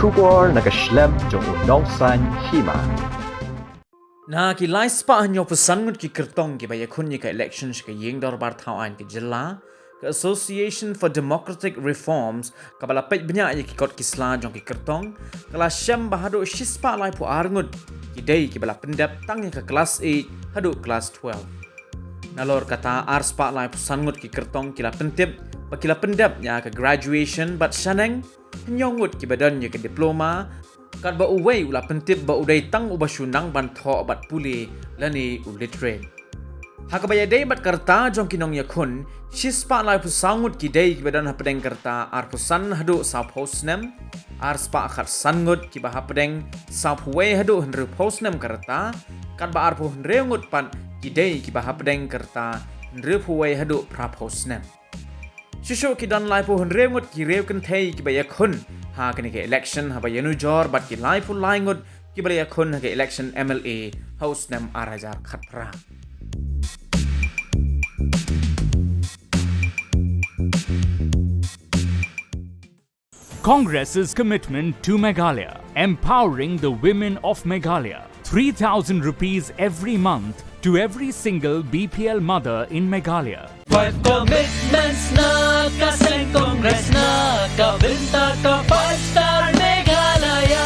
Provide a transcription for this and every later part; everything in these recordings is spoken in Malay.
Kubor nagaslem jong Nongthawaiñ Hima. Na ki lai spa hanyo pesan ngut ki Kyrtong ki baya kun ka elections ka yeng dorbar Nongthawaiñ ki jela ka Association for Democratic Reforms ka bala pej banyak ye ki kot ki sla jong ki Kyrtong kala syam Haduh shispa lai pu arngut ki dei ki bala pendap Tang ka Klas 8 Haduh Klas 12. Nalor kata ar spa lai pesan ngut ki Kyrtong kila pentip bakila pendap nya ka graduation bat shaneng nyongut ki badan ye ka diploma kat ba uwei ula pentip ba udai tang uba syunang ban tho bat puli lani uliterate hakabaya dei bat karta jong kinong yakun shispa lai pusangut ki dei ki badan hapdeng karta ar pusan Haduh sa postnem ar spa khat sangut ki ba hapdeng sa puwei Haduh henru postnem karta kat ba ar pu henreungut pan ki dei ki ba hapdeng karta henru puwei Haduh pra postnem Shusho ki dan lai po henreungut ki reu kan thei ki ba yakun ha kani ke election ha ba yanu jor bat ki lai pu lai ngut ki ba yakun ha ke election MLA house nam arajar khatra. Congress's commitment to Meghalaya, empowering the women of Meghalaya. 3,000 rupees every month to every single BPL mother in Meghalaya. 5 commitments na kaseng Congress na kabinta ka 5-star Meghalaya.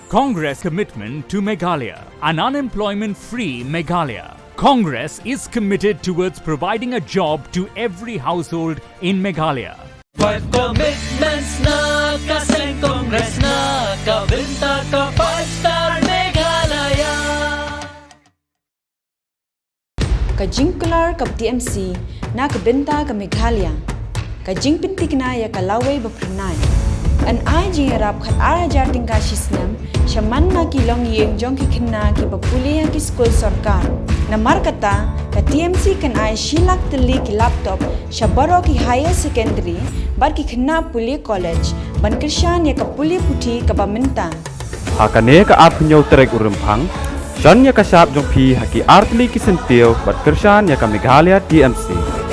Congress commitment to Meghalaya, an unemployment-free Meghalaya. Congress is committed towards providing a job to every household in Meghalaya. 5 commitments na kaseng Congress na kabinta ka 5-star Meghalaya. Kajingkular kap TMC na kabinta ka Meghalaya. Kajingpintik na ya kalaway bapranay. An ay jingarap khat arajar tingka shisnam shaman na kilong yeng jong kikina ki papuli ki school sarkar. Namar kata ka TMC kan ay shilak tali ki laptop shabaro ki higher secondary bar ki khna puli college ban kirshan ya ka puli puthi ka baminta. Hakane ka apnyo terek urumphang Shan ya ka sharp jong phi haki artli ki sentio bat kirshan ya ka Meghalaya TMC.